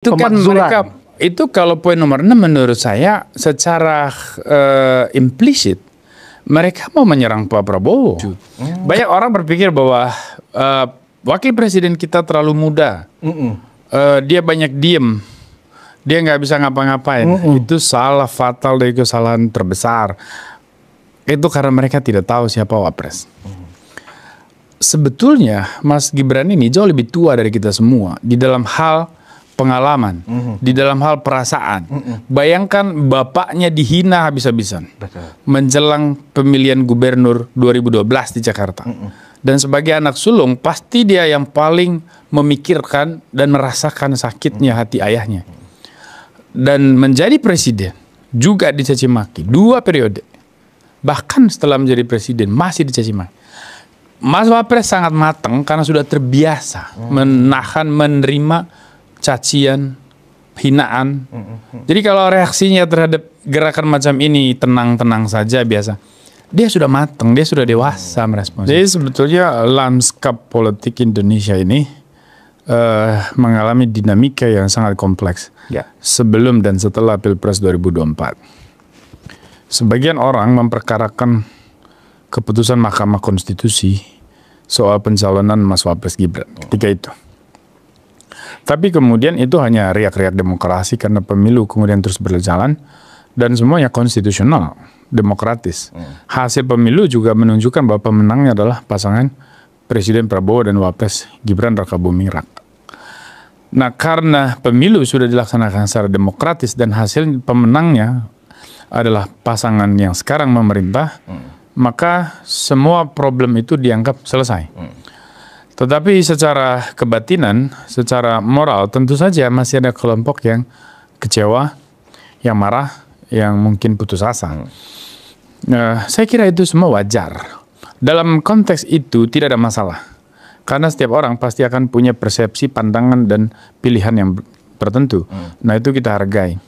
Itu kan mereka, itu kalau poin nomor 6 menurut saya secara implisit mereka mau menyerang Pak Prabowo. Banyak orang berpikir bahwa wakil presiden kita terlalu muda, dia banyak diem, dia nggak bisa ngapa-ngapain. Itu salah fatal dari kesalahan terbesar. Itu karena mereka tidak tahu siapa wapres. Sebetulnya Mas Gibran ini jauh lebih tua dari kita semua di dalam hal pengalaman, di dalam hal perasaan. Bayangkan bapaknya dihina habis-habisan menjelang pemilihan gubernur 2012 di Jakarta. Dan sebagai anak sulung, pasti dia yang paling memikirkan dan merasakan sakitnya hati ayahnya. Dan menjadi presiden juga dicaci maki 2 periode. Bahkan setelah menjadi presiden masih dicaci maki. Mas Wapres sangat matang karena sudah terbiasa menahan, menerima cacian, hinaan. Jadi kalau reaksinya terhadap gerakan macam ini tenang-tenang saja biasa, dia sudah matang, dia sudah dewasa merespons. Jadi sebetulnya lanskap politik Indonesia ini mengalami dinamika yang sangat kompleks sebelum dan setelah Pilpres 2024. Sebagian orang memperkarakan keputusan Mahkamah Konstitusi soal pencalonan Mas Wapres Gibran ketika itu. Tapi kemudian itu hanya riak-riak demokrasi karena pemilu kemudian terus berjalan dan semuanya konstitusional, demokratis. Hasil pemilu juga menunjukkan bahwa pemenangnya adalah pasangan Presiden Prabowo dan Wapres Gibran Rakabuming Raka. Nah, karena pemilu sudah dilaksanakan secara demokratis dan hasil pemenangnya adalah pasangan yang sekarang memerintah, maka semua problem itu dianggap selesai. Tetapi secara kebatinan, secara moral, tentu saja masih ada kelompok yang kecewa, yang marah, yang mungkin putus asa. Saya kira itu semua wajar. Dalam konteks itu tidak ada masalah. Karena setiap orang pasti akan punya persepsi, pandangan, dan pilihan yang tertentu. Nah, itu kita hargai.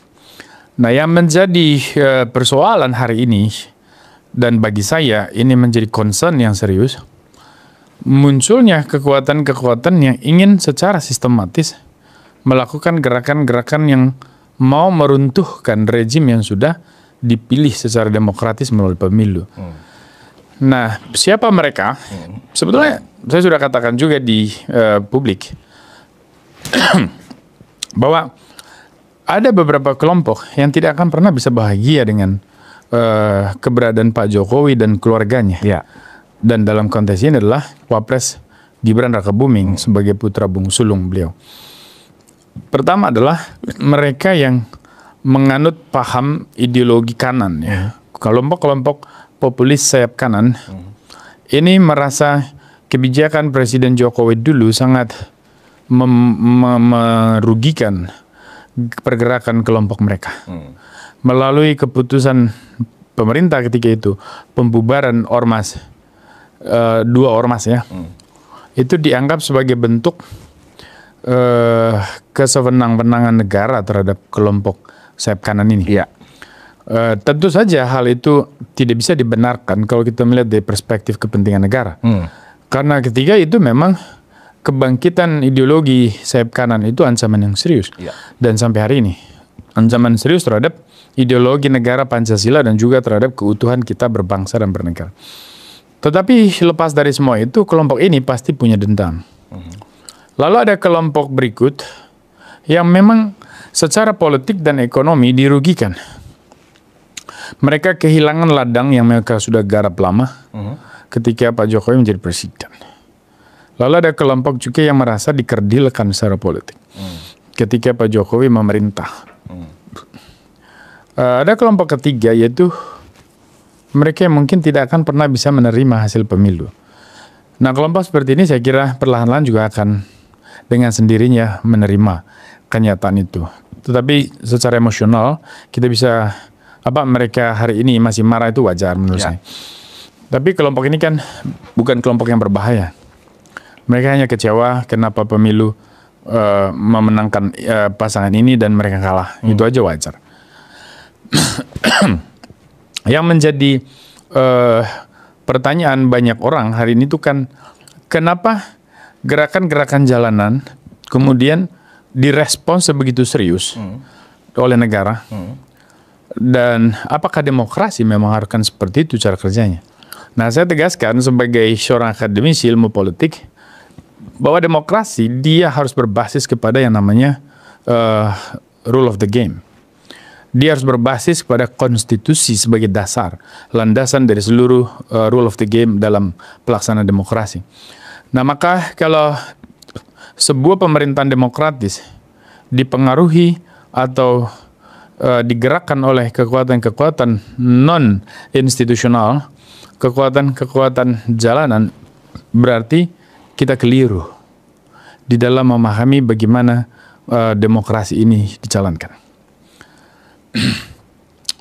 Nah, yang menjadi persoalan hari ini, dan bagi saya ini menjadi concern yang serius, munculnya kekuatan-kekuatan yang ingin secara sistematis melakukan gerakan-gerakan yang mau meruntuhkan rejim yang sudah dipilih secara demokratis melalui pemilu. Nah, siapa mereka? Sebetulnya saya sudah katakan juga di publik bahwa ada beberapa kelompok yang tidak akan pernah bisa bahagia dengan keberadaan Pak Jokowi dan keluarganya. Dan dalam konteks ini adalah Wapres Gibran Rakabuming sebagai putra bung sulung beliau. Pertama adalah mereka yang menganut paham ideologi kanan. Kelompok-kelompok populis sayap kanan ini merasa kebijakan Presiden Jokowi dulu sangat merugikan pergerakan kelompok mereka. Melalui keputusan pemerintah ketika itu, pembubaran ormas, 2 ormas ya, itu dianggap sebagai bentuk kesewenang-wenangan negara terhadap kelompok sayap kanan ini. Tentu saja hal itu tidak bisa dibenarkan kalau kita melihat dari perspektif kepentingan negara. Karena ketika itu memang kebangkitan ideologi sayap kanan itu ancaman yang serius. Dan sampai hari ini, ancaman serius terhadap ideologi negara Pancasila dan juga terhadap keutuhan kita berbangsa dan bernegara. Tetapi lepas dari semua itu, kelompok ini pasti punya dendam. Lalu ada kelompok berikut yang memang secara politik dan ekonomi dirugikan. Mereka kehilangan ladang yang mereka sudah garap lama ketika Pak Jokowi menjadi presiden. Lalu ada kelompok juga yang merasa dikerdilkan secara politik ketika Pak Jokowi memerintah. Ada kelompok ketiga, yaitu mereka yang mungkin tidak akan pernah bisa menerima hasil pemilu. Nah, kelompok seperti ini saya kira perlahan-lahan juga akan dengan sendirinya menerima kenyataan itu. Tetapi secara emosional kita bisa, mereka hari ini masih marah itu wajar menurut saya. Tapi kelompok ini kan bukan kelompok yang berbahaya. Mereka hanya kecewa kenapa pemilu memenangkan pasangan ini dan mereka kalah. Itu aja wajar. Yang menjadi pertanyaan banyak orang hari ini tuh kan, kenapa gerakan-gerakan jalanan kemudian direspons sebegitu serius oleh negara. Dan apakah demokrasi memang haruskan seperti itu cara kerjanya? Nah, saya tegaskan sebagai seorang akademisi ilmu politik bahwa demokrasi dia harus berbasis kepada yang namanya rule of the game. Dia harus berbasis kepada konstitusi sebagai dasar, landasan dari seluruh rule of the game dalam pelaksanaan demokrasi. Nah, maka kalau sebuah pemerintahan demokratis dipengaruhi atau digerakkan oleh kekuatan-kekuatan non-institusional, kekuatan-kekuatan jalanan, berarti kita keliru di dalam memahami bagaimana demokrasi ini dijalankan.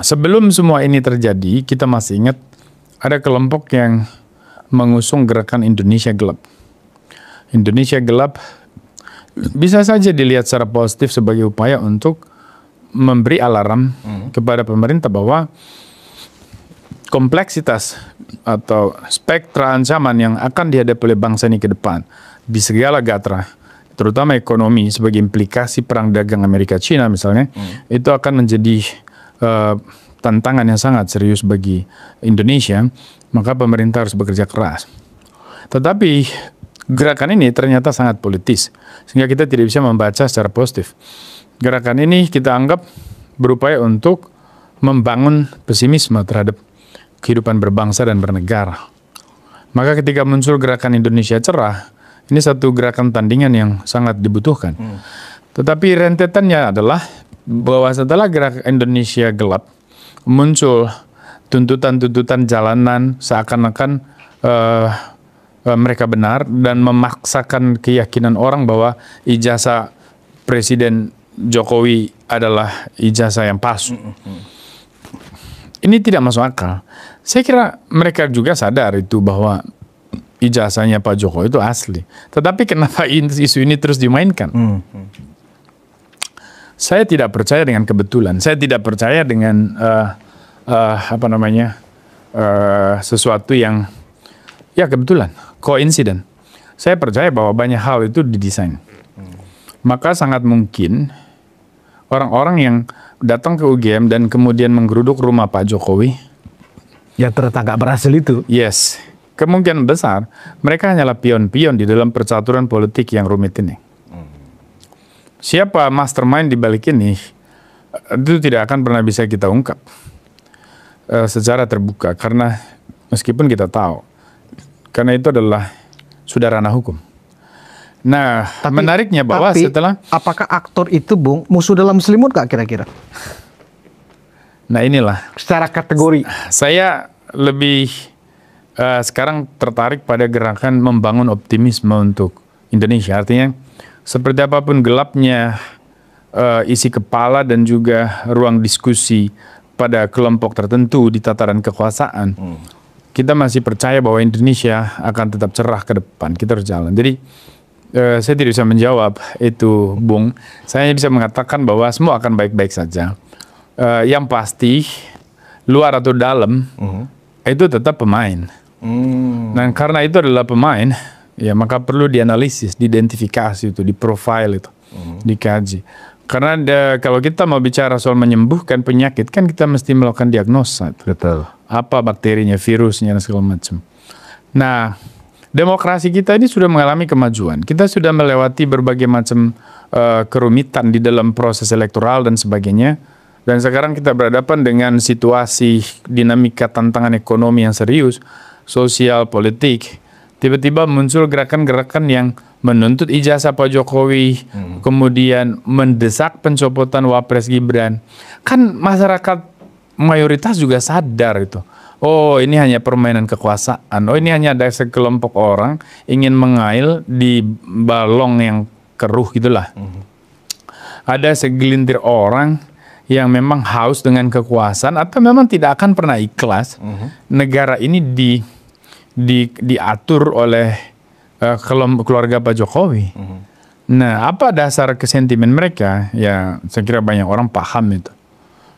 Sebelum semua ini terjadi, kita masih ingat ada kelompok yang mengusung gerakan Indonesia Gelap. Indonesia Gelap bisa saja dilihat secara positif sebagai upaya untuk memberi alarm kepada pemerintah bahwa kompleksitas atau spektra ancaman yang akan dihadapi oleh bangsa ini ke depan di segala gatra, terutama ekonomi sebagai implikasi perang dagang Amerika-China misalnya, itu akan menjadi tantangan yang sangat serius bagi Indonesia, maka pemerintah harus bekerja keras. Tetapi gerakan ini ternyata sangat politis, sehingga kita tidak bisa membaca secara positif. Gerakan ini kita anggap berupaya untuk membangun pesimisme terhadap kehidupan berbangsa dan bernegara. Maka ketika muncul gerakan Indonesia Cerah, ini satu gerakan tandingan yang sangat dibutuhkan. Tetapi rentetannya adalah bahwa setelah gerakan Indonesia Gelap, muncul tuntutan-tuntutan jalanan seakan-akan mereka benar dan memaksakan keyakinan orang bahwa ijazah Presiden Jokowi adalah ijazah yang palsu. Ini tidak masuk akal. Saya kira mereka juga sadar itu bahwa ijazahnya Pak Jokowi itu asli. Tetapi kenapa isu ini terus dimainkan? Saya tidak percaya dengan kebetulan. Saya tidak percaya dengan sesuatu yang ya kebetulan, koinsiden. Saya percaya bahwa banyak hal itu didesain. Maka sangat mungkin orang-orang yang datang ke UGM dan kemudian menggeruduk rumah Pak Jokowi, yang ternyata nggak berhasil itu. Yes, kemungkinan besar mereka hanyalah pion-pion di dalam percaturan politik yang rumit ini. Siapa mastermind di balik ini, itu tidak akan pernah bisa kita ungkap secara terbuka, karena meskipun kita tahu, karena itu adalah sudah ranah hukum. Nah, menariknya bahwa setelah... Apakah aktor itu, Bung, musuh dalam selimut gak kira-kira? Nah, inilah. Secara kategori. Saya lebih sekarang tertarik pada gerakan membangun optimisme untuk Indonesia. Artinya, seperti apapun gelapnya isi kepala dan juga ruang diskusi pada kelompok tertentu di tataran kekuasaan, kita masih percaya bahwa Indonesia akan tetap cerah ke depan. Kita harus jalan. Jadi, saya tidak bisa menjawab itu, Bung. Saya hanya bisa mengatakan bahwa semua akan baik-baik saja. Yang pasti, luar atau dalam, itu tetap pemain. Dan karena itu adalah pemain, ya maka perlu dianalisis, diidentifikasi itu, diprofile itu, dikaji. Karena kalau kita mau bicara soal menyembuhkan penyakit, kan kita mesti melakukan diagnosa. Betul. Apa bakterinya, virusnya, dan segala macam. Nah, demokrasi kita ini sudah mengalami kemajuan. Kita sudah melewati berbagai macam kerumitan di dalam proses elektoral dan sebagainya. Dan sekarang kita berhadapan dengan situasi dinamika tantangan ekonomi yang serius, sosial, politik. Tiba-tiba muncul gerakan-gerakan yang menuntut ijazah Pak Jokowi, kemudian mendesak pencopotan Wapres Gibran. Kan masyarakat mayoritas juga sadar itu. Oh, ini hanya permainan kekuasaan. Oh, ini hanya ada sekelompok orang ingin mengail di balong yang keruh gitulah. Ada segelintir orang yang memang haus dengan kekuasaan atau memang tidak akan pernah ikhlas negara ini diatur oleh keluarga Pak Jokowi. Nah, apa dasar kesentimen mereka? Ya, saya kira banyak orang paham itu.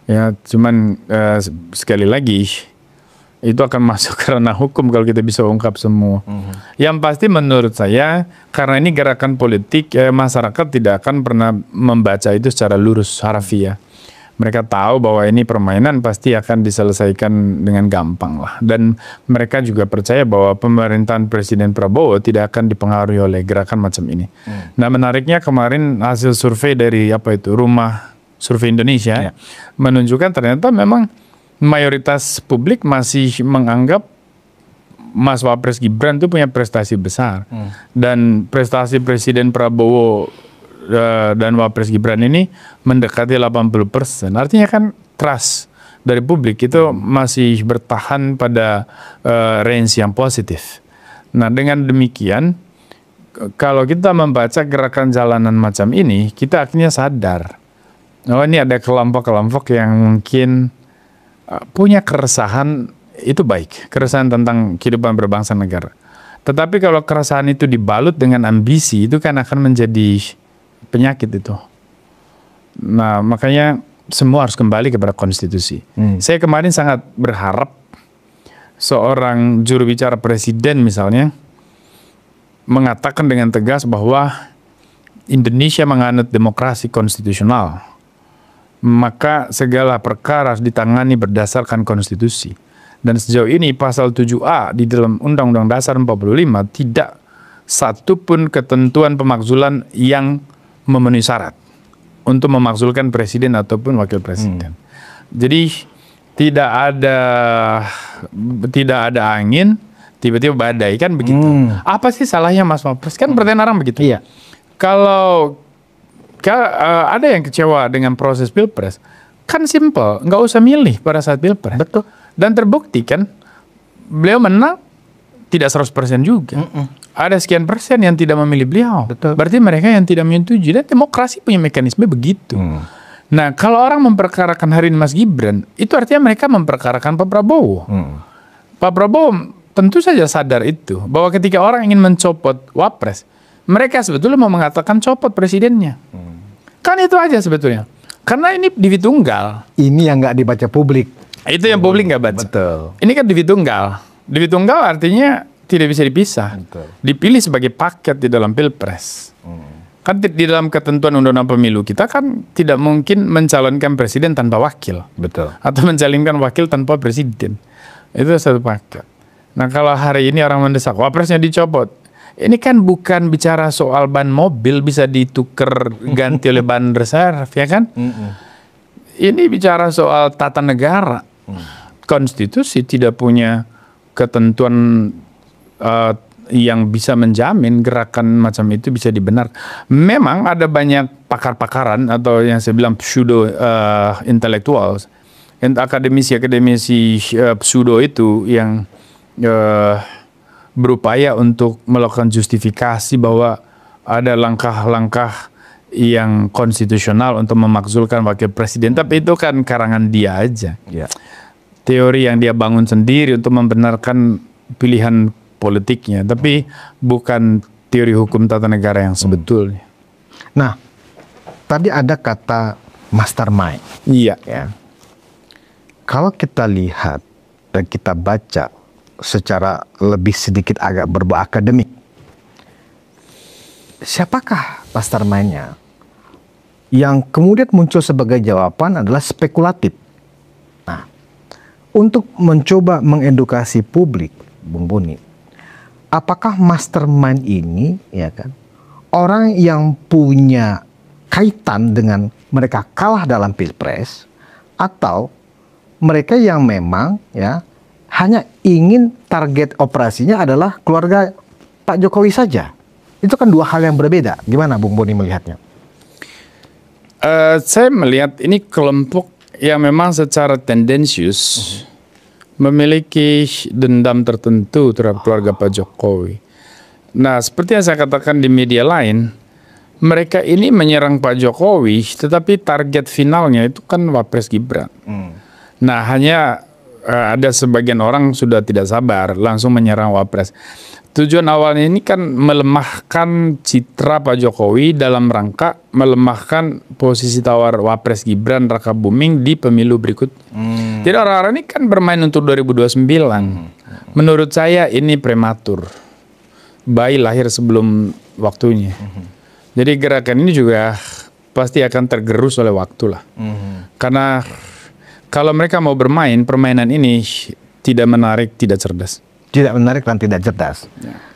Ya, cuman sekali lagi, itu akan masuk ke ranah hukum kalau kita bisa ungkap semua. Yang pasti menurut saya, karena ini gerakan politik, masyarakat tidak akan pernah membaca itu secara lurus, harafiah. Mereka tahu bahwa ini permainan pasti akan diselesaikan dengan gampang lah. Dan mereka juga percaya bahwa pemerintahan Presiden Prabowo tidak akan dipengaruhi oleh gerakan macam ini. Nah, menariknya kemarin hasil survei dari Rumah Survei Indonesia menunjukkan ternyata memang mayoritas publik masih menganggap Mas Wapres Gibran itu punya prestasi besar. Dan prestasi Presiden Prabowo dan Wapres Gibran ini mendekati 80%. Artinya kan trust dari publik itu masih bertahan pada range yang positif. Nah, dengan demikian, kalau kita membaca gerakan jalanan macam ini, kita akhirnya sadar, oh ini ada kelompok-kelompok yang mungkin punya keresahan, itu baik, keresahan tentang kehidupan berbangsa negara. Tetapi kalau keresahan itu dibalut dengan ambisi, itu kan akan menjadi penyakit itu. Nah, makanya semua harus kembali kepada konstitusi. Saya kemarin sangat berharap seorang juru bicara presiden misalnya mengatakan dengan tegas bahwa Indonesia menganut demokrasi konstitusional. Maka segala perkara harus ditangani berdasarkan konstitusi. Dan sejauh ini pasal 7A di dalam Undang-Undang Dasar 45 tidak satu pun ketentuan pemakzulan yang memenuhi syarat untuk memakzulkan presiden ataupun wakil presiden. Jadi tidak ada angin, tiba-tiba badai, kan begitu. Apa sih salahnya Mas Wapres? Kan pertanyaan orang begitu. Iya. Kalau ada yang kecewa dengan proses pilpres, kan simple, nggak usah milih pada saat pilpres. Betul. Dan terbukti kan, beliau menang tidak 100% juga. Ada sekian persen yang tidak memilih beliau. Betul. Berarti mereka yang tidak menyetujui. Dan demokrasi punya mekanisme begitu. Nah, kalau orang memperkarakan hari ini Mas Gibran, itu artinya mereka memperkarakan Pak Prabowo. Pak Prabowo tentu saja sadar itu, bahwa ketika orang ingin mencopot Wapres, mereka sebetulnya mau mengatakan copot presidennya. Kan itu aja sebetulnya. Karena ini divi tunggal. Ini yang nggak dibaca publik. Itu yang publik nggak baca. Betul. Ini kan divi tunggal. Divi tunggal artinya tidak bisa dipisah. Betul. Dipilih sebagai paket di dalam pilpres. Kan di dalam ketentuan undang-undang pemilu kita kan tidak mungkin mencalonkan presiden tanpa wakil. Betul. Atau mencalonkan wakil tanpa presiden. Itu satu paket. Nah, kalau hari ini orang mendesak Wapresnya dicopot, ini kan bukan bicara soal ban mobil bisa ditukar ganti oleh ban reserve, ya kan? Ini bicara soal tata negara. Konstitusi tidak punya ketentuan yang bisa menjamin gerakan macam itu bisa dibenarkan. Memang ada banyak pakar-pakaran atau yang saya bilang pseudo intellectuals, akademisi pseudo itu yang berupaya untuk melakukan justifikasi bahwa ada langkah-langkah yang konstitusional untuk memakzulkan wakil presiden. Tapi itu kan karangan dia aja. Teori yang dia bangun sendiri untuk membenarkan pilihan politiknya. Tapi bukan teori hukum tata negara yang sebetulnya. Nah, tadi ada kata mastermind. Iya. Ya. Kalau kita lihat dan kita baca secara lebih sedikit agak berbau akademik, siapakah mastermind-nya? Yang kemudian muncul sebagai jawaban adalah spekulatif. Nah, untuk mencoba mengedukasi publik, Bung Boni, apakah mastermind ini, ya kan, orang yang punya kaitan dengan mereka kalah dalam pilpres, atau mereka yang memang ya hanya ingin target operasinya adalah keluarga Pak Jokowi saja? Itu kan dua hal yang berbeda. Gimana Bung Boni melihatnya? Saya melihat ini kelompok yang memang secara tendensius memiliki dendam tertentu terhadap keluarga Pak Jokowi. Nah, seperti yang saya katakan di media lain, mereka ini menyerang Pak Jokowi, tetapi target finalnya itu kan Wapres Gibran. Nah, hanya ada sebagian orang sudah tidak sabar, langsung menyerang Wapres. Tujuan awalnya ini kan melemahkan citra Pak Jokowi dalam rangka melemahkan posisi tawar Wapres Gibran Raka Buming di pemilu berikut. Jadi orang-orang ini kan bermain untuk 2029. Menurut saya ini prematur. Bayi lahir sebelum waktunya. Jadi gerakan ini juga pasti akan tergerus oleh waktu lah. Karena kalau mereka mau bermain, permainan ini tidak menarik, tidak cerdas. Tidak menarik dan tidak cerdas.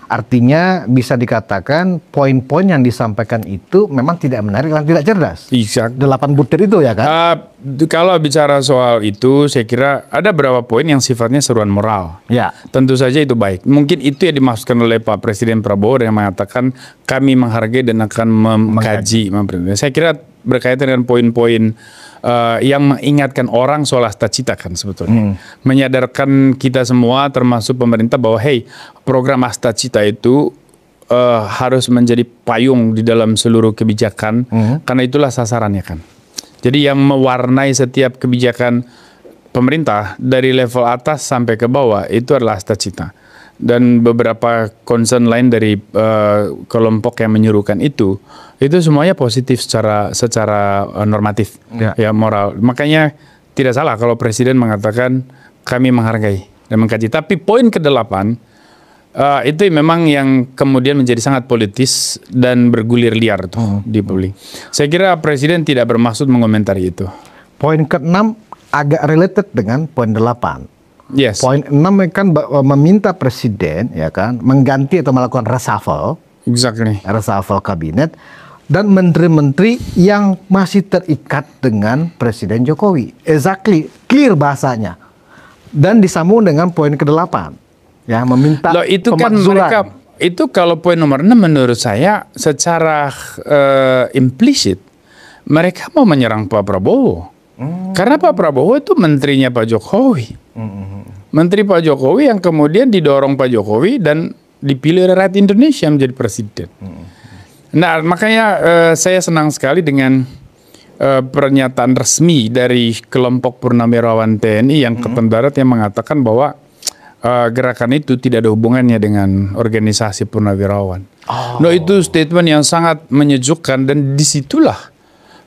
Artinya bisa dikatakan poin-poin yang disampaikan itu memang tidak menarik dan tidak cerdas. Exact. 8 butir itu ya kan? Kalau bicara soal itu, saya kira ada beberapa poin yang sifatnya seruan moral. Ya. Tentu saja itu baik. Mungkin itu yang dimaksudkan oleh Pak Presiden Prabowo yang mengatakan kami menghargai dan akan mengkaji. Saya kira berkaitan dengan poin-poin yang mengingatkan orang soal Astacita kan sebetulnya. Menyadarkan kita semua termasuk pemerintah bahwa hey, program Astacita itu harus menjadi payung di dalam seluruh kebijakan karena itulah sasarannya kan. Jadi yang mewarnai setiap kebijakan pemerintah dari level atas sampai ke bawah itu adalah Astacita. Dan beberapa concern lain dari kelompok yang menyuruhkan itu semuanya positif secara normatif, ya moral. Makanya tidak salah kalau Presiden mengatakan kami menghargai dan mengkaji. Tapi poin ke-8 itu memang yang kemudian menjadi sangat politis dan bergulir liar tuh di publik. Saya kira Presiden tidak bermaksud mengomentari itu. Poin ke-6 agak related dengan poin 8. Yes. Poin 6 kan meminta presiden ya kan mengganti atau melakukan reshuffle. Exactly. Reshuffle kabinet dan menteri-menteri yang masih terikat dengan Presiden Jokowi. Exactly, clear bahasanya. Dan disambung dengan poin ke-8 ya meminta itu kan mereka itu kalau poin nomor 6 menurut saya secara implisit mereka mau menyerang Pak Prabowo. Karena Pak Prabowo itu menterinya Pak Jokowi. Menteri Pak Jokowi yang kemudian didorong Pak Jokowi dan dipilih oleh rakyat Indonesia menjadi presiden. Nah, makanya saya senang sekali dengan pernyataan resmi dari kelompok Purnawirawan TNI yang Angkatan Darat yang mengatakan bahwa gerakan itu tidak ada hubungannya dengan organisasi Purnawirawan. No, itu statement yang sangat menyejukkan dan disitulah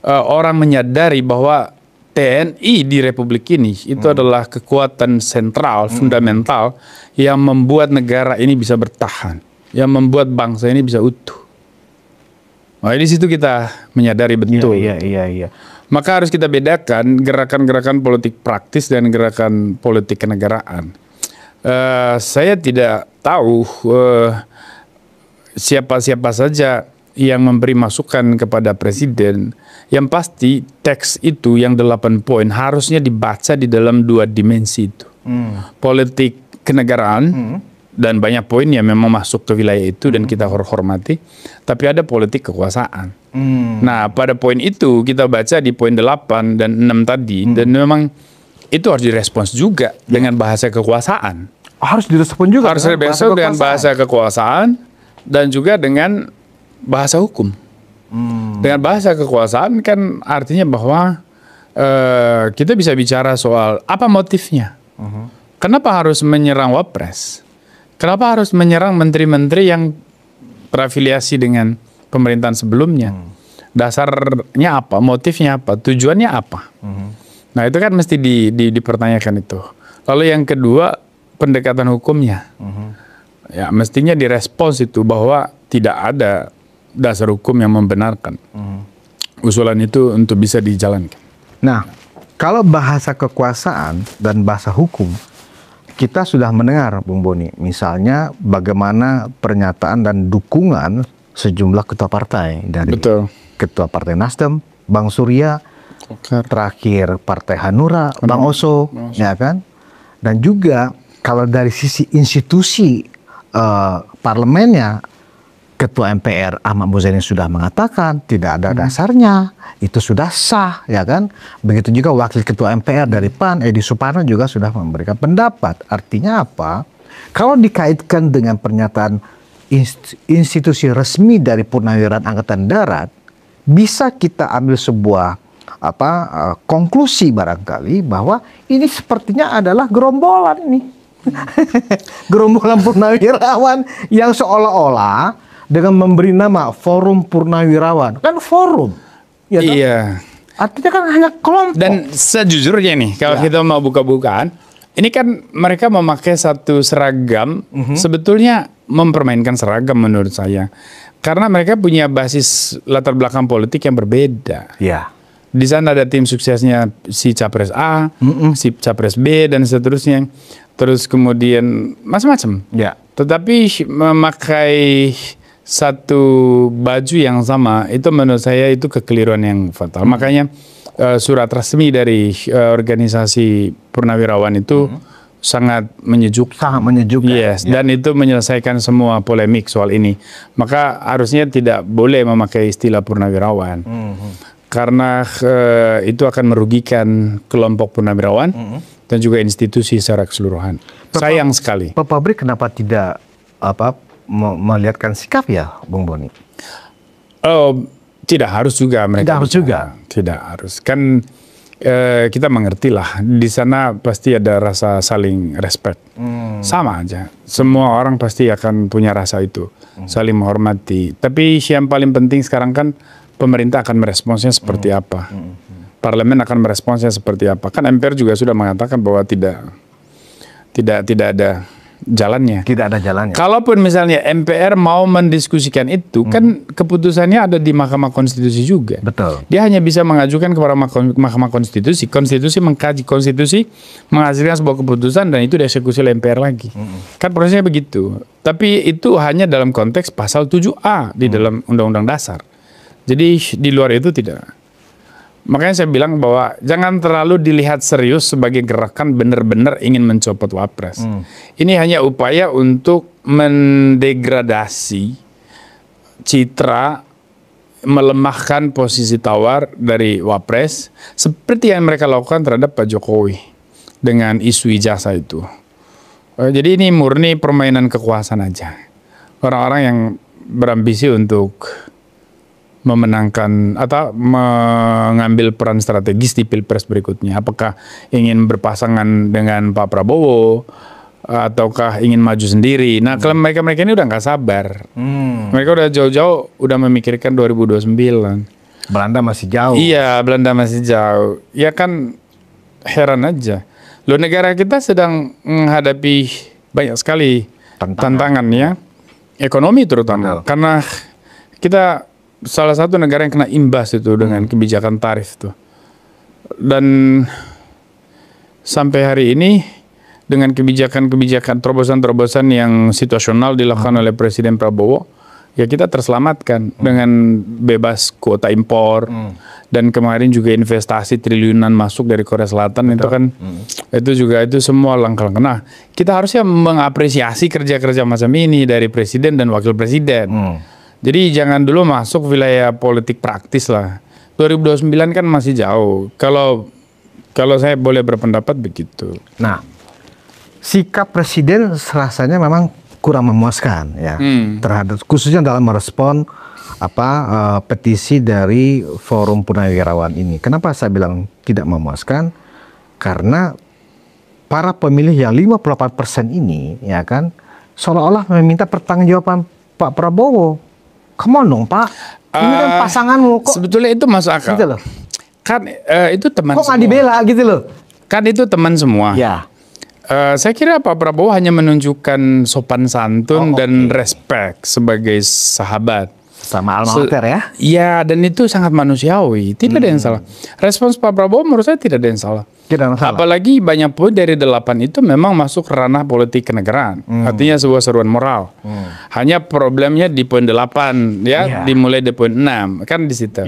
orang menyadari bahwa TNI di Republik ini itu adalah kekuatan sentral, fundamental yang membuat negara ini bisa bertahan, yang membuat bangsa ini bisa utuh. Nah, di situ kita menyadari betul. Iya. Maka harus kita bedakan gerakan-gerakan politik praktis dan gerakan politik kenegaraan. Saya tidak tahu siapa-siapa saja yang memberi masukan kepada presiden. Yang pasti teks itu yang 8 poin harusnya dibaca di dalam 2 dimensi itu. Politik kenegaraan dan banyak poin yang memang masuk ke wilayah itu dan kita hormati. Tapi ada politik kekuasaan. Nah, pada poin itu kita baca di poin 8 dan 6 tadi dan memang itu harus direspons juga dengan bahasa kekuasaan. Harus direspons juga. Harus direspons dengan bahasa kekuasaan dan juga dengan bahasa hukum. Dengan bahasa kekuasaan kan artinya bahwa kita bisa bicara soal apa motifnya. Kenapa harus menyerang Wapres? Kenapa harus menyerang menteri-menteri yang berafiliasi dengan pemerintahan sebelumnya? Dasarnya apa? Motifnya apa? Tujuannya apa? Nah, itu kan mesti dipertanyakan itu. Lalu yang kedua, pendekatan hukumnya. Ya, mestinya direspons itu bahwa tidak ada dasar hukum yang membenarkan usulan itu untuk bisa dijalankan. Nah, kalau bahasa kekuasaan dan bahasa hukum, kita sudah mendengar, Bung Boni, misalnya bagaimana pernyataan dan dukungan sejumlah ketua partai dari Ketua Partai Nasdem, Bang Surya, terakhir Partai Hanura, Bang Oso, ya kan? Dan juga kalau dari sisi institusi parlemennya, Ketua MPR Ahmad Muzani sudah mengatakan tidak ada dasarnya, itu sudah sah, ya kan? Begitu juga Wakil Ketua MPR dari PAN, Edi Suparno juga sudah memberikan pendapat. Artinya apa? Kalau dikaitkan dengan pernyataan institusi resmi dari Purnawirawan Angkatan Darat, bisa kita ambil sebuah konklusi barangkali bahwa ini sepertinya adalah gerombolan ini. Gerombolan Purnawirawan yang seolah-olah dengan memberi nama Forum Purnawirawan. Kan forum. Ya kan? Iya. Artinya kan hanya kelompok. Dan sejujurnya nih, kalau kita mau buka-bukaan, ini kan mereka memakai satu seragam, sebetulnya mempermainkan seragam menurut saya. Karena mereka punya basis latar belakang politik yang berbeda. Ya. Di sana ada tim suksesnya si Capres A, si Capres B, dan seterusnya. Terus kemudian macam-macam. Ya. Tetapi memakai satu baju yang sama, itu menurut saya itu kekeliruan yang fatal. Makanya surat resmi dari organisasi Purnawirawan itu sangat menyejukkan. Sangat menyejukkan. Yes, dan itu menyelesaikan semua polemik soal ini. Maka harusnya tidak boleh memakai istilah Purnawirawan. Karena itu akan merugikan kelompok Purnawirawan dan juga institusi secara keseluruhan. Sayang sekali. Pak Pabrik kenapa tidak melihatkan sikap ya, Bung Boni? Oh, tidak harus juga mereka. Tidak harus juga. Tidak harus. Kan kita mengerti lah. Di sana pasti ada rasa saling respect. Sama aja. Semua orang pasti akan punya rasa itu. Saling menghormati. Tapi yang paling penting sekarang kan pemerintah akan meresponsnya seperti apa. Parlemen akan meresponsnya seperti apa. Kan MPR juga sudah mengatakan bahwa tidak ada jalannya. Tidak ada jalannya. Kalaupun misalnya MPR mau mendiskusikan itu, kan keputusannya ada di Mahkamah Konstitusi juga. Betul. Dia hanya bisa mengajukan kepada Mahkamah Konstitusi. Konstitusi mengkaji konstitusi, menghasilkan sebuah keputusan, dan itu dieksekusi oleh MPR lagi. Kan prosesnya begitu. Tapi itu hanya dalam konteks pasal 7A di dalam Undang-Undang Dasar. Jadi di luar itu tidak. Makanya saya bilang bahwa jangan terlalu dilihat serius sebagai gerakan benar-benar ingin mencopot Wapres. Ini hanya upaya untuk mendegradasi citra, melemahkan posisi tawar dari Wapres seperti yang mereka lakukan terhadap Pak Jokowi dengan isu ijazah itu. Jadi ini murni permainan kekuasaan aja. Orang-orang yang berambisi untuk memenangkan atau mengambil peran strategis di Pilpres berikutnya. Apakah ingin berpasangan dengan Pak Prabowo ataukah ingin maju sendiri. Nah, kalau mereka ini udah nggak sabar. Mereka udah jauh-jauh udah memikirkan 2029. Belanda masih jauh. Iya, Belanda masih jauh. Ya kan heran aja. Loh, negara kita sedang menghadapi banyak sekali tantangan ya. Ekonomi terutama. Karena kita salah satu negara yang kena imbas itu dengan kebijakan tarif itu. Dan sampai hari ini dengan kebijakan terobosan-terobosan yang situasional dilakukan oleh Presiden Prabowo, ya kita terselamatkan dengan bebas kuota impor. Dan kemarin juga investasi triliunan masuk dari Korea Selatan. Itu kan itu semua langkah-langkah. Nah, kita harusnya mengapresiasi kerja-kerja macam ini dari Presiden dan Wakil Presiden. Jadi jangan dulu masuk wilayah politik praktis lah. 2029 kan masih jauh. Kalau saya boleh berpendapat begitu. Nah, sikap Presiden rasanya memang kurang memuaskan ya, terhadap khususnya dalam merespon petisi dari Forum Purnawirawan ini. Kenapa saya bilang tidak memuaskan? Karena para pemilih yang 58% ini ya kan seolah-olah meminta pertanggungjawaban Pak Prabowo. Come on dong Pak, ini kan pasanganmu kok. Sebetulnya itu masuk akal. Gitu loh. Kan itu teman kok nggak dibela gitu loh. Kan itu teman semua. Ya. Saya kira Pak Prabowo hanya menunjukkan sopan santun dan respect sebagai sahabat. Sama alma mater ya. Iya, dan itu sangat manusiawi. Tidak ada yang salah. Respons Pak Prabowo menurut saya tidak ada yang salah. Tidak ada salah. Apalagi banyak poin dari 8 itu memang masuk ranah politik kenegaraan. Artinya sebuah seruan moral. Hanya problemnya di poin 8 ya, dimulai di poin 6 kan di situ.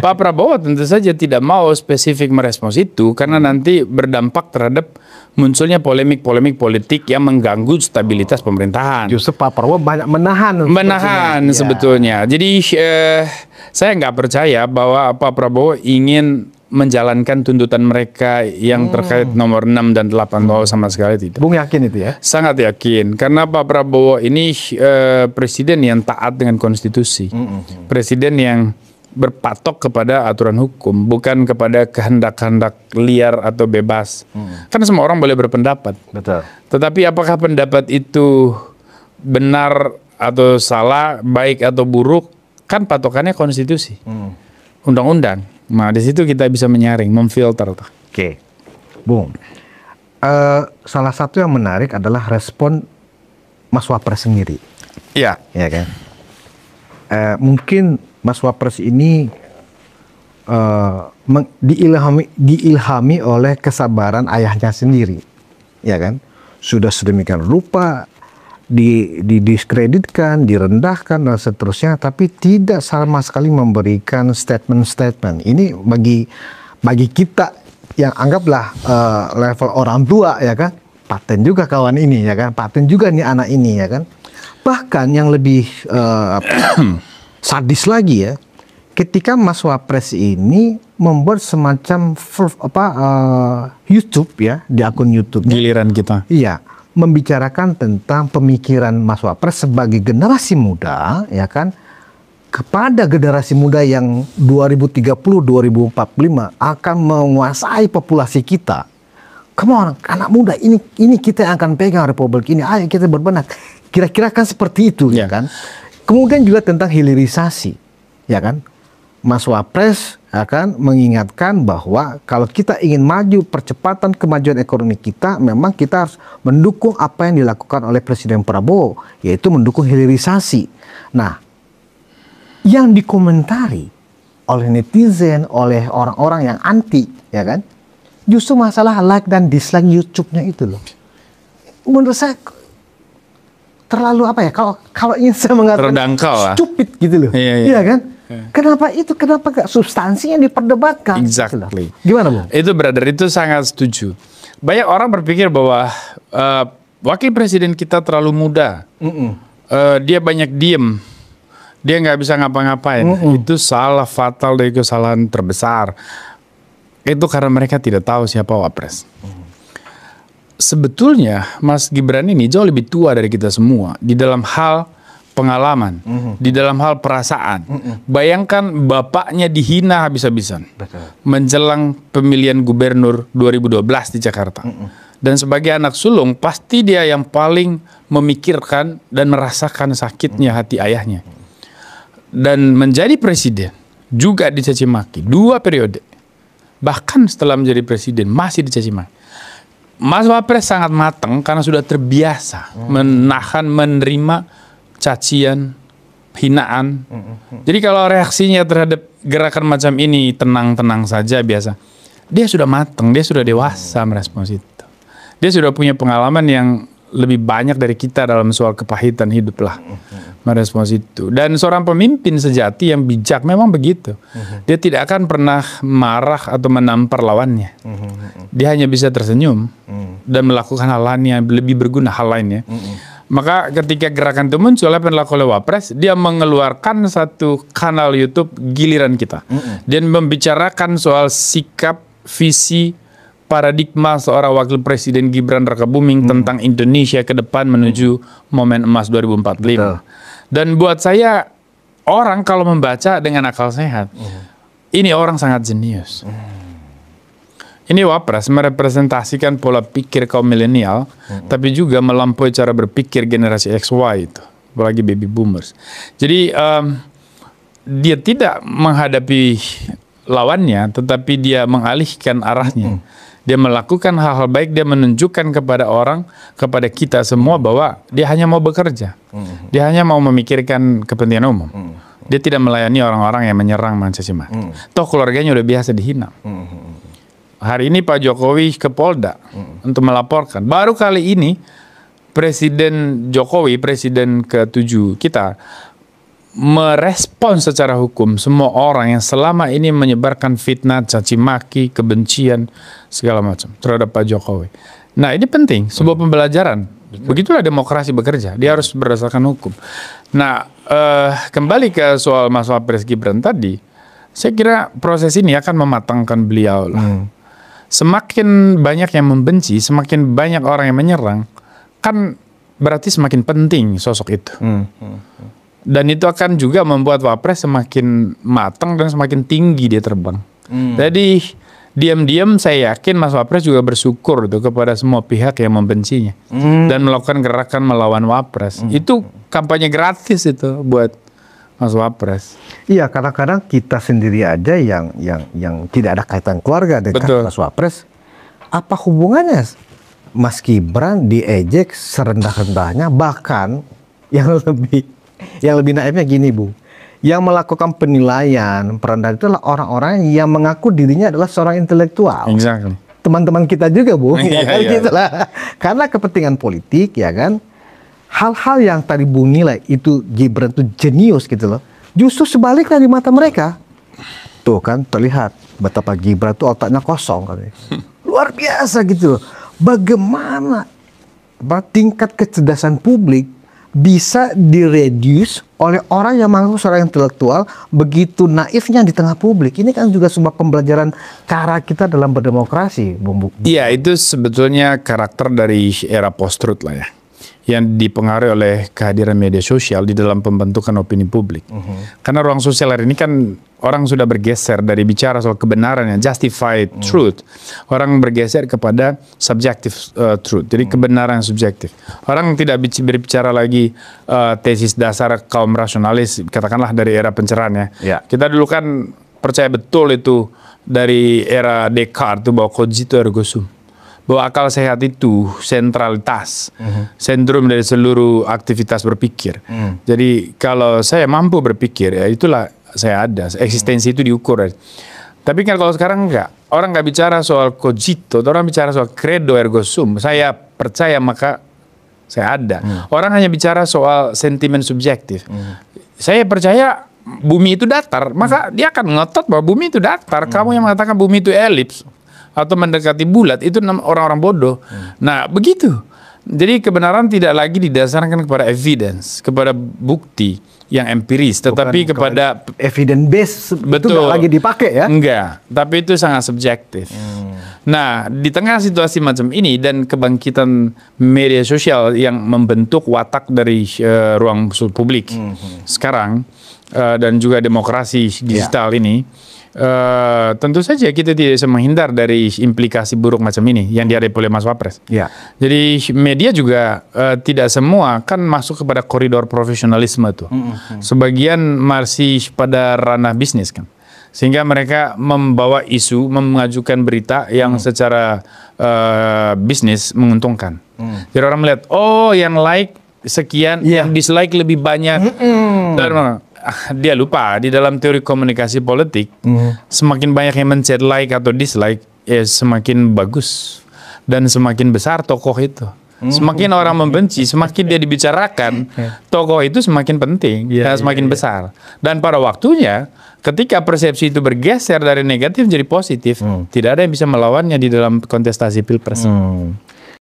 Pak Prabowo tentu saja tidak mau spesifik merespons itu karena nanti berdampak terhadap munculnya polemik-polemik politik yang mengganggu stabilitas pemerintahan. Justru Pak Prabowo banyak menahan sebetulnya. Jadi saya nggak percaya bahwa Pak Prabowo ingin menjalankan tuntutan mereka yang terkait nomor 6 dan 8 bahwa sama sekali tidak. Bung yakin itu ya? Sangat yakin. Karena Pak Prabowo ini presiden yang taat dengan konstitusi. Presiden yang berpatok kepada aturan hukum, bukan kepada kehendak-kehendak liar atau bebas. Karena semua orang boleh berpendapat. Betul. Tetapi apakah pendapat itu benar atau salah, baik atau buruk, kan patokannya konstitusi. Undang-undang. Nah, di situ kita bisa menyaring, memfilter. Oke, Bung. Salah satu yang menarik adalah respon Mas Wapres sendiri. Iya. Ya kan? Mungkin Mas Wapres ini diilhami oleh kesabaran ayahnya sendiri, ya kan? Sudah sedemikian rupa didiskreditkan, direndahkan dan seterusnya, tapi tidak sama sekali memberikan statement-statement. Ini bagi kita yang anggaplah level orang tua, ya kan? Paten juga kawan ini, ya kan? Paten juga nih anak ini, ya kan? Bahkan yang lebih sadis lagi ya, ketika Mas Wapres ini membuat semacam YouTube ya, di akun YouTube. Giliran kita. Iya, membicarakan tentang pemikiran Mas Wapres sebagai generasi muda, ya kan, kepada generasi muda yang 2030-2045 akan menguasai populasi kita. Come on, anak muda, ini kita yang akan pegang republik ini. Ayo kita berbenah. Kira-kira kan seperti itu, ya kan. Kemudian juga tentang hilirisasi, ya kan. Mas Wapres akan mengingatkan bahwa kalau kita ingin maju, percepatan kemajuan ekonomi kita, memang kita harus mendukung apa yang dilakukan oleh Presiden Prabowo, yaitu mendukung hilirisasi. Nah, yang dikomentari oleh netizen, oleh orang-orang yang anti, ya kan, justru masalah like dan dislike YouTube-nya itu loh. Menurut saya terlalu apa ya? Kalau ingin saya mengatakan stupid gitu loh, iya kan? Kenapa itu? Kenapa gak substansinya diperdebatkan? Exactly. Gimana, Bung? Itu brother, itu sangat setuju. Banyak orang berpikir bahwa wakil presiden kita terlalu muda. Dia banyak diem. Dia nggak bisa ngapa-ngapain. Itu salah fatal dari kesalahan terbesar. Itu karena mereka tidak tahu siapa Wapres. Sebetulnya Mas Gibran ini jauh lebih tua dari kita semua di dalam hal pengalaman, di dalam hal perasaan. Bayangkan bapaknya dihina habis-habisan menjelang pemilihan gubernur 2012 di Jakarta. Dan sebagai anak sulung, pasti dia yang paling memikirkan dan merasakan sakitnya hati ayahnya. Dan menjadi presiden juga dicaci maki 2 periode. Bahkan setelah menjadi presiden masih dicaci maki. Mas Wapres sangat matang karena sudah terbiasa menahan, menerima cacian, hinaan. Jadi kalau reaksinya terhadap gerakan macam ini tenang-tenang saja biasa. Dia sudah matang, dia sudah dewasa merespons itu. Dia sudah punya pengalaman yang lebih banyak dari kita dalam soal kepahitan hidup lah. Merespons itu. Dan seorang pemimpin sejati yang bijak memang begitu. Dia tidak akan pernah marah atau menampar lawannya. Dia hanya bisa tersenyum dan melakukan hal lain yang lebih berguna, hal lainnya. Maka ketika gerakan itu muncul, apa yang dilakukan oleh Wapres, dia mengeluarkan satu kanal YouTube giliran kita. Dan membicarakan soal sikap, visi, paradigma seorang wakil presiden Gibran Rakabuming tentang Indonesia ke depan menuju momen emas 2045. Dan buat saya, orang kalau membaca dengan akal sehat, ini orang sangat jenius. Ini Wapres merepresentasikan pola pikir kaum milenial, tapi juga melampaui cara berpikir generasi XY itu, apalagi baby boomers. Jadi dia tidak menghadapi lawannya, tetapi dia mengalihkan arahnya. Dia melakukan hal-hal baik, dia menunjukkan kepada orang, kepada kita semua bahwa dia hanya mau bekerja. Dia hanya mau memikirkan kepentingan umum. Dia tidak melayani orang-orang yang menyerang mencaci maki. Toh keluarganya udah biasa dihina. Hari ini Pak Jokowi ke Polda untuk melaporkan. Baru kali ini Presiden Jokowi, Presiden ke-7 kita, merespons secara hukum semua orang yang selama ini menyebarkan fitnah, caci maki, kebencian, segala macam terhadap Pak Jokowi. Nah ini penting, sebuah pembelajaran. Begitulah demokrasi bekerja, dia harus berdasarkan hukum. Nah kembali ke soal Mas Wapres Gibran tadi, saya kira proses ini akan mematangkan beliau lah. Semakin banyak yang membenci, semakin banyak orang yang menyerang, kan berarti semakin penting sosok itu. Dan itu akan juga membuat Wapres semakin matang dan semakin tinggi dia terbang. Jadi diam-diam saya yakin Mas Wapres juga bersyukur tuh kepada semua pihak yang membencinya dan melakukan gerakan melawan Wapres. Itu kampanye gratis itu buat Mas Wapres. Iya, kadang-kadang kita sendiri aja yang tidak ada kaitan keluarga dengan Betul. Mas Wapres. Apa hubungannya Mas Gibran diejek serendah-rendahnya, bahkan yang lebih naifnya gini, Bu. Yang melakukan penilaian perendahan itu adalah orang-orang yang mengaku dirinya adalah seorang intelektual. Exactly. Teman-teman kita juga, Bu. Iya, Ya kan, iya. gitu lah. Karena kepentingan politik, ya kan. Hal-hal yang tadi Bu nilai itu Gibran itu jenius gitu loh. Justru sebaliknya di mata mereka. Tuh kan terlihat betapa Gibran itu otaknya kosong katanya. Luar biasa gitu loh. Bagaimana tingkat kecerdasan publik bisa direduce oleh orang yang mengaku seorang intelektual begitu naifnya di tengah publik. Ini kan juga sebuah pembelajaran cara kita dalam berdemokrasi, Bung. Iya, itu sebetulnya karakter dari era post-truth lah ya, yang dipengaruhi oleh kehadiran media sosial di dalam pembentukan opini publik. Karena ruang sosial hari ini kan orang sudah bergeser dari bicara soal kebenaran yang justified truth, orang bergeser kepada subjective truth, jadi kebenaran yang subjektif. Orang tidak berbicara lagi tesis dasar kaum rasionalis, katakanlah dari era pencerahan ya. Ya. Kita dulu kan percaya betul itu dari era Descartes itu bahwa cogito ergo sum, bahwa akal sehat itu sentralitas, sentrum dari seluruh aktivitas berpikir. Jadi kalau saya mampu berpikir, ya itulah saya ada, eksistensi itu diukur. Tapi kan kalau sekarang enggak, orang nggak bicara soal cogito, orang bicara soal credo ergo sum, saya percaya maka saya ada. Orang hanya bicara soal sentimen subjektif. Saya percaya bumi itu datar, maka dia akan ngotot bahwa bumi itu datar. Kamu yang mengatakan bumi itu elips atau mendekati bulat, itu orang-orang bodoh. Nah, begitu. Jadi kebenaran tidak lagi didasarkan kepada evidence, kepada bukti yang empiris, tetapi kepada evidence base itu nggak lagi dipakai ya? Enggak, tapi itu sangat subjektif. Nah, di tengah situasi macam ini dan kebangkitan media sosial yang membentuk watak dari ruang publik sekarang dan juga demokrasi digital ini, tentu saja kita tidak bisa menghindar dari implikasi buruk macam ini yang dihadapi oleh Mas Wapres. Ya. Jadi media juga tidak semua kan masuk kepada koridor profesionalisme tuh. Sebagian masih pada ranah bisnis kan. Sehingga mereka membawa isu, mengajukan berita yang secara bisnis menguntungkan. Jadi orang melihat, oh yang like sekian, yang dislike lebih banyak. Dan dia lupa di dalam teori komunikasi politik, semakin banyak yang mencet like atau dislike, ya semakin bagus dan semakin besar tokoh itu. Semakin orang membenci, semakin dia dibicarakan, tokoh itu semakin penting dan semakin besar. Dan pada waktunya, ketika persepsi itu bergeser dari negatif menjadi positif, tidak ada yang bisa melawannya di dalam kontestasi pilpres.